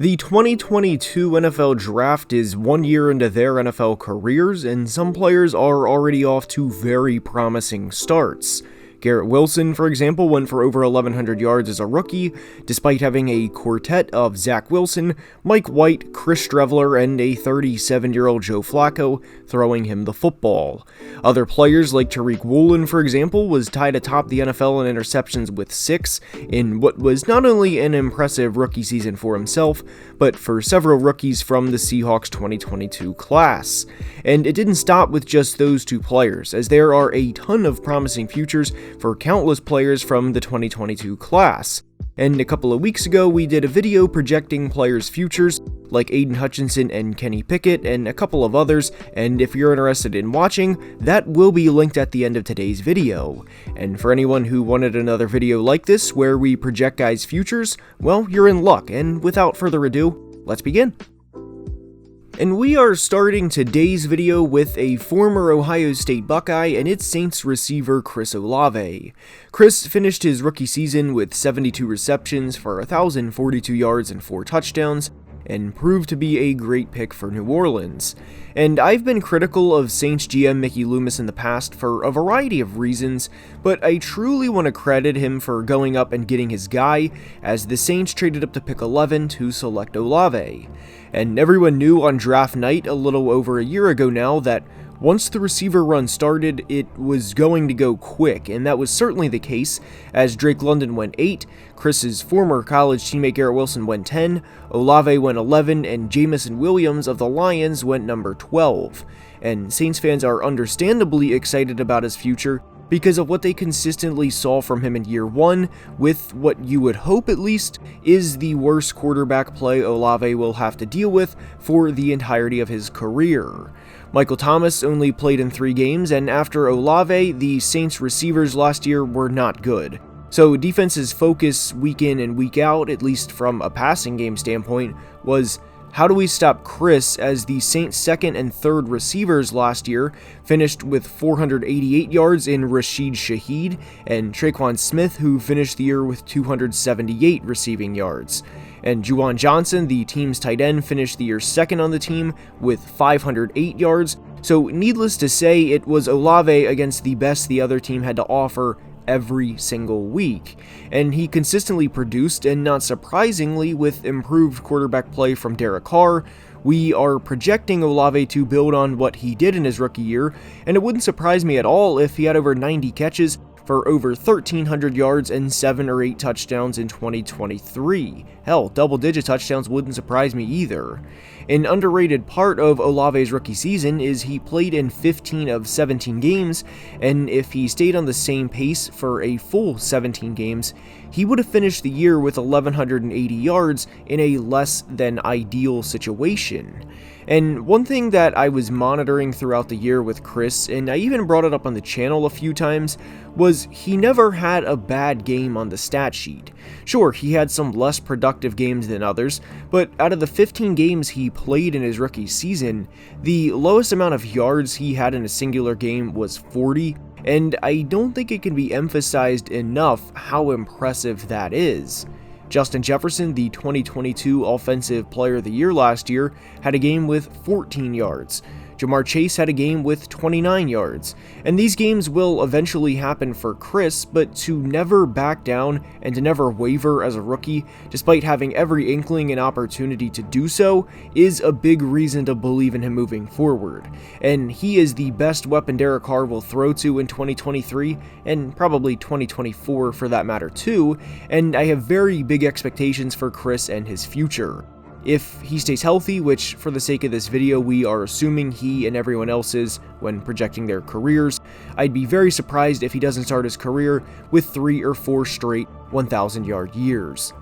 The 2022 NFL Draft is 1 year into their NFL careers, and some players are already off to very promising starts. Garrett Wilson, for example, went for over 1,100 yards as a rookie, despite having a quartet of Zach Wilson, Mike White, Chris Streveler, and a 37-year-old Joe Flacco throwing him the football. Other players like Tariq Woolen, for example, was tied atop the NFL in interceptions with 6 in what was not only an impressive rookie season for himself, but for several rookies from the Seahawks 2022 class. And it didn't stop with just those two players, as there are a ton of promising futures for countless players from the 2022 class. And a couple of weeks ago, we did a video projecting players' futures, like Aiden Hutchinson and Kenny Pickett, and a couple of others, and if you're interested in watching, that will be linked at the end of today's video. And for anyone who wanted another video like this, where we project guys' futures, well, you're in luck, and without further ado, let's begin. And we are starting today's video with a former Ohio State Buckeye and its Saints receiver Chris Olave. Chris finished his rookie season with 72 receptions for 1,042 yards and 4 touchdowns, and proved to be a great pick for New Orleans. And I've been critical of Saints GM Mickey Loomis in the past for a variety of reasons, but I truly want to credit him for going up and getting his guy, as the Saints traded up to pick 11 to select Olave. And everyone knew on draft night a little over a year ago now that once the receiver run started, it was going to go quick, and that was certainly the case, as Drake London went 8, Chris's former college teammate Garrett Wilson went 10, Olave went 11, and Jamison Williams of the Lions went number 12. And Saints fans are understandably excited about his future because of what they consistently saw from him in year 1, with what you would hope at least is the worst quarterback play Olave will have to deal with for the entirety of his career. Michael Thomas only played in 3 games, and after Olave, the Saints receivers last year were not good. So defense's focus week in and week out, at least from a passing game standpoint, was how do we stop Chris, as the Saints' second and third receivers last year finished with 488 yards in Rashid Shaheed and Traquan Smith, who finished the year with 278 receiving yards. And Juwan Johnson, the team's tight end, finished the year second on the team with 508 yards. So needless to say, it was Olave against the best the other team had to offer every single week, and he consistently produced, and not surprisingly, with improved quarterback play from Derek Carr, we are projecting Olave to build on what he did in his rookie year, and it wouldn't surprise me at all if he had over 90 catches for over 1,300 yards and 7 or 8 touchdowns in 2023. Hell, double-digit touchdowns wouldn't surprise me either. An underrated part of Olave's rookie season is he played in 15 of 17 games, and if he stayed on the same pace for a full 17 games, he would have finished the year with 1,180 yards in a less than ideal situation. And one thing that I was monitoring throughout the year with Chris, and I even brought it up on the channel a few times, was he never had a bad game on the stat sheet. Sure, he had some less productive games than others, but out of the 15 games he played in his rookie season, the lowest amount of yards he had in a singular game was 40, and I don't think it can be emphasized enough how impressive that is. Justin Jefferson, the 2022 Offensive Player of the Year last year, had a game with 14 yards. Jamar Chase had a game with 29 yards, and these games will eventually happen for Chris, but to never back down and to never waver as a rookie, despite having every inkling and opportunity to do so, is a big reason to believe in him moving forward. And he is the best weapon Derek Carr will throw to in 2023, and probably 2024 for that matter too, and I have very big expectations for Chris and his future. If he stays healthy, which for the sake of this video we are assuming he and everyone else is when projecting their careers, I'd be very surprised if he doesn't start his career with 3 or 4 straight 1,000-yard years.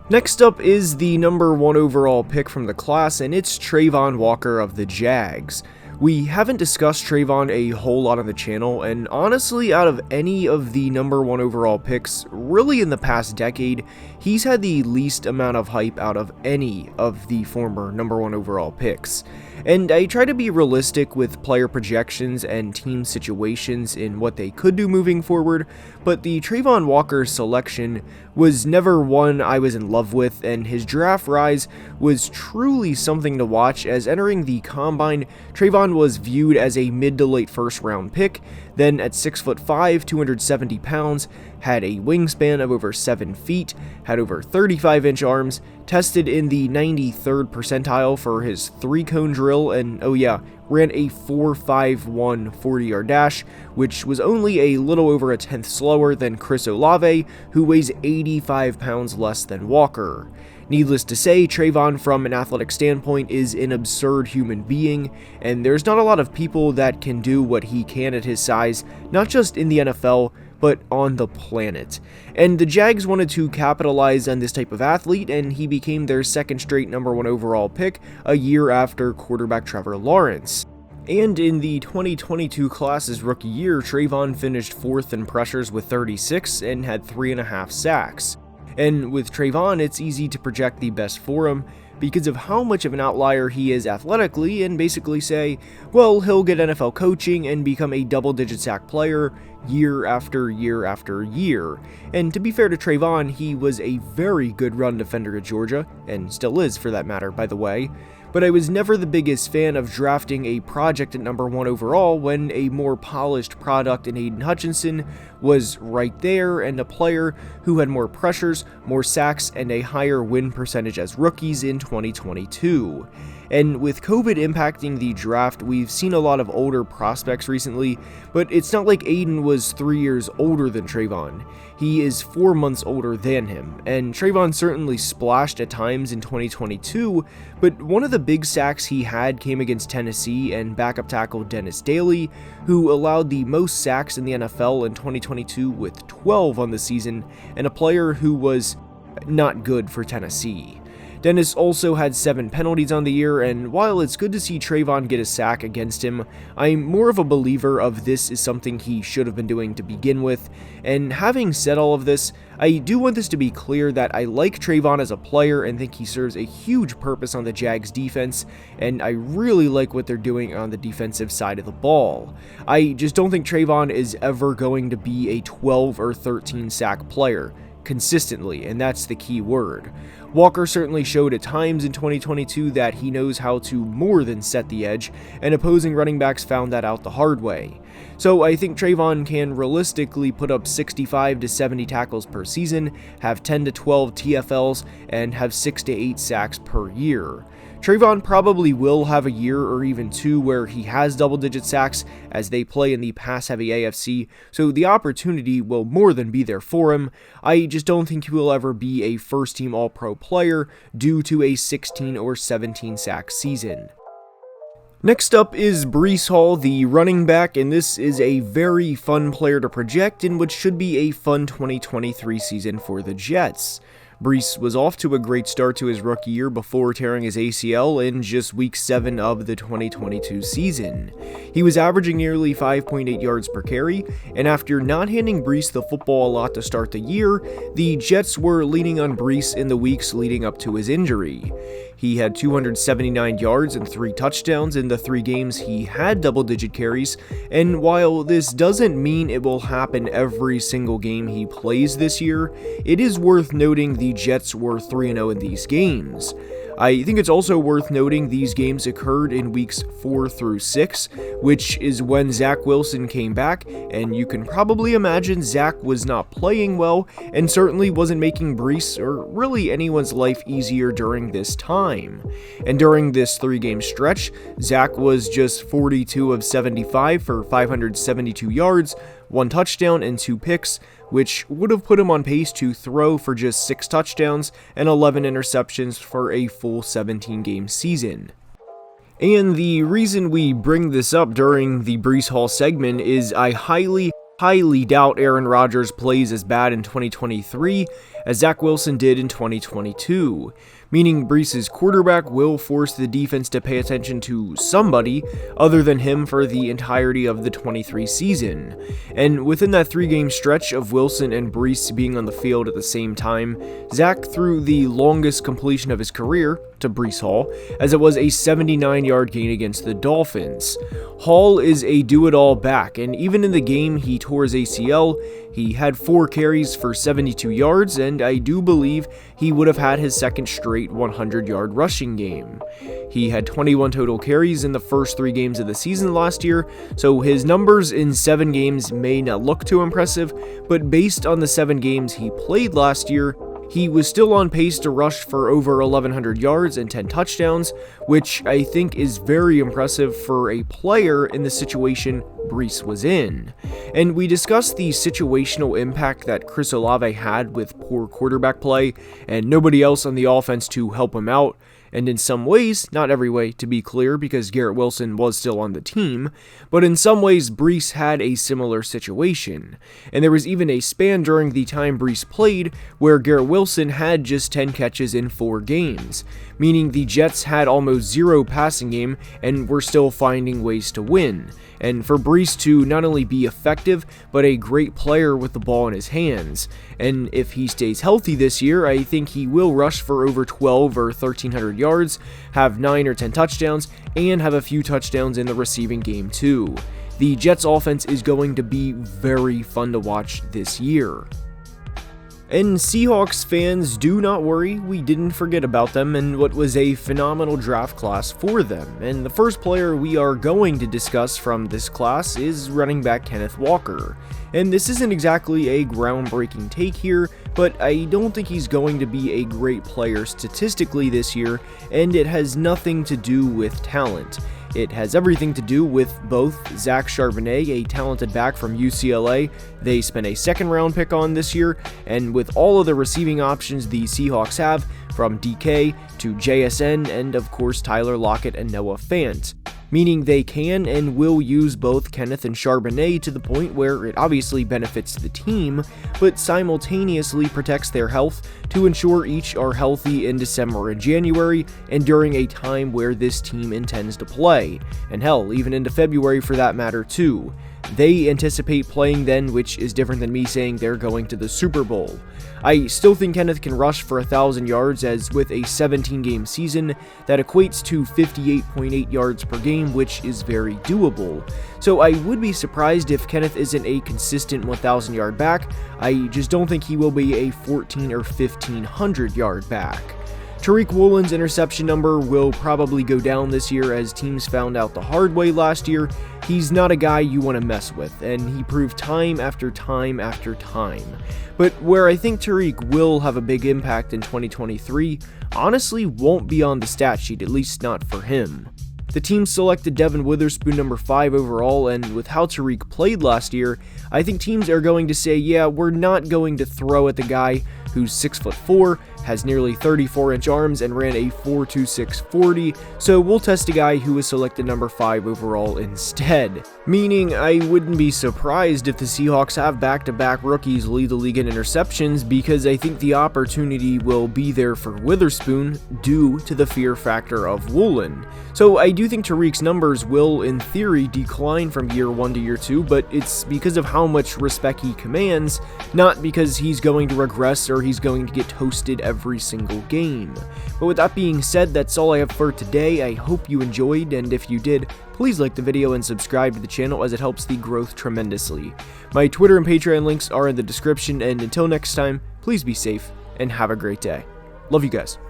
Next up is the number 1 overall pick from the class, and it's Trayvon Walker of the Jags. We haven't discussed Trayvon a whole lot on the channel, and honestly, out of any of the number 1 overall picks, really in the past decade, he's had the least amount of hype out of any of the former number 1 overall picks. And I try to be realistic with player projections and team situations in what they could do moving forward, but the Trayvon Walker selection was never one I was in love with, and his draft rise was truly something to watch, as entering the combine, Trayvon was viewed as a mid to late first round pick. Then at 6'5", 270 pounds, had a wingspan of over 7 feet, had over 35-inch arms, tested in the 93rd percentile for his 3-cone drill, and oh yeah, ran a 4.51 40-yard dash, which was only a little over a tenth slower than Chris Olave, who weighs 85 pounds less than Walker. Needless to say, Trayvon from an athletic standpoint is an absurd human being, and there's not a lot of people that can do what he can at his size, not just in the NFL, but on the planet. And the Jags wanted to capitalize on this type of athlete, and he became their second straight number 1 overall pick a year after quarterback Trevor Lawrence. And in the 2022 class's rookie year, Trayvon finished 4th in pressures with 36 and had 3.5 sacks. And with Trayvon, it's easy to project the best for him because of how much of an outlier he is athletically, and basically say, well, he'll get NFL coaching and become a double-digit sack player year after year after year. And to be fair to Trayvon, he was a very good run defender at Georgia, and still is for that matter, by the way. But I was never the biggest fan of drafting a project at number 1 overall when a more polished product in Aiden Hutchinson was right there, and a player who had more pressures, more sacks, and a higher win percentage as rookies in 2022. And with COVID impacting the draft, we've seen a lot of older prospects recently, but it's not like Aiden was 3 years older than Trayvon. He is 4 months older than him, and Trayvon certainly splashed at times in 2022, but one of the big sacks he had came against Tennessee and backup tackle Dennis Daly, who allowed the most sacks in the NFL in 2022 with 12 on the season, and a player who was not good for Tennessee. Dennis also had 7 penalties on the year, and while it's good to see Trayvon get a sack against him, I'm more of a believer of this is something he should have been doing to begin with. And having said all of this, I do want this to be clear that I like Trayvon as a player and think he serves a huge purpose on the Jags defense, and I really like what they're doing on the defensive side of the ball. I just don't think Trayvon is ever going to be a 12 or 13 sack player consistently, and that's the key word. Walker certainly showed at times in 2022 that he knows how to more than set the edge, and opposing running backs found that out the hard way. So I think Trayvon can realistically put up 65 to 70 tackles per season, have 10 to 12 TFLs, and have 6 to 8 sacks per year. Trayvon probably will have a year or even 2 where he has double-digit sacks as they play in the pass-heavy AFC, so the opportunity will more than be there for him. I just don't think he will ever be a first-team All-Pro player due to a 16 or 17 sack season. Next up is Breece Hall, the running back, and this is a very fun player to project in what should be a fun 2023 season for the Jets. Breece was off to a great start to his rookie year before tearing his ACL in just week 7 of the 2022 season. He was averaging nearly 5.8 yards per carry, and after not handing Breece the football a lot to start the year, the Jets were leaning on Breece in the weeks leading up to his injury. He had 279 yards and 3 touchdowns in the 3 games he had double-digit carries, and while this doesn't mean it will happen every single game he plays this year, it is worth noting the Jets were 3-0 in these games. I think it's also worth noting these games occurred in weeks 4 through 6, which is when Zach Wilson came back, and you can probably imagine Zach was not playing well, and certainly wasn't making Breece or really anyone's life easier during this time. And during this 3-game stretch, Zach was just 42 of 75 for 572 yards, 1 touchdown and 2 picks, which would have put him on pace to throw for just 6 touchdowns and 11 interceptions for a full 17-game season. And the reason we bring this up during the Breece Hall segment is I highly doubt Aaron Rodgers plays as bad in 2023 as Zach Wilson did in 2022. meaning Breece's quarterback will force the defense to pay attention to somebody other than him for the entirety of the 23 season. And within that 3-game stretch of Wilson and Breece being on the field at the same time, Zach threw the longest completion of his career to Breece Hall, as it was a 79-yard gain against the Dolphins. Hall is a do-it-all back, and even in the game he tore his ACL, he had 4 carries for 72 yards, and I do believe he would have had his second straight 100-yard rushing game. He had 21 total carries in the first 3 games of the season last year, so his numbers in 7 games may not look too impressive, but based on the 7 games he played last year, he was still on pace to rush for over 1,100 yards and 10 touchdowns, which I think is very impressive for a player in the situation Breece was in. And we discussed the situational impact that Chris Olave had with poor quarterback play and nobody else on the offense to help him out. And in some ways, not every way to be clear because Garrett Wilson was still on the team, but in some ways Breece had a similar situation. And there was even a span during the time Breece played where Garrett Wilson had just 10 catches in 4 games, meaning the Jets had almost 0 passing game and were still finding ways to win. And for Breece to not only be effective, but a great player with the ball in his hands. And if he stays healthy this year, I think he will rush for over 12 or 1,300 yards, have 9 or 10 touchdowns, and have a few touchdowns in the receiving game too. The Jets offense is going to be very fun to watch this year. And Seahawks fans, do not worry, we didn't forget about them and what was a phenomenal draft class for them. And the first player we are going to discuss from this class is running back Kenneth Walker. And this isn't exactly a groundbreaking take here, but I don't think he's going to be a great player statistically this year, and it has nothing to do with talent. It has everything to do with both Zach Charbonnet, a talented back from UCLA, they spent a 2nd-round pick on this year, and with all of the receiving options the Seahawks have, from DK to JSN, and of course Tyler Lockett and Noah Fant. Meaning they can and will use both Kenneth and Charbonnet to the point where it obviously benefits the team, but simultaneously protects their health to ensure each are healthy in December and January, and during a time where this team intends to play, and hell, even into February for that matter too. They anticipate playing then, which is different than me saying they're going to the Super Bowl. I still think Kenneth can rush for 1,000 yards, as with a 17-game season, that equates to 58.8 yards per game, which is very doable. So I would be surprised if Kenneth isn't a consistent 1,000-yard back. I just don't think he will be a 1,400 or 1,500-yard back. Tariq Woolen's interception number will probably go down this year, as teams found out the hard way last year. He's not a guy you want to mess with, and he proved time after time after time. But where I think Tariq will have a big impact in 2023, honestly won't be on the stat sheet, at least not for him. The team selected Devin Witherspoon number 5 overall, and with how Tariq played last year, I think teams are going to say, yeah, we're not going to throw at the guy who's 6'4", has nearly 34-inch arms, and ran a 4.26 40, so we'll test a guy who was selected number 5 overall instead. Meaning, I wouldn't be surprised if the Seahawks have back-to-back rookies lead the league in interceptions, because I think the opportunity will be there for Witherspoon due to the fear factor of Woolen. So I do think Tariq's numbers will, in theory, decline from year 1 to year 2, but it's because of how much respect he commands, not because he's going to regress or he's going to get toasted every single game. But with that being said, that's all I have for today. I hope you enjoyed, and if you did, please like the video and subscribe to the channel, as it helps the growth tremendously. My Twitter and Patreon links are in the description, and until next time, please be safe and have a great day. Love you guys.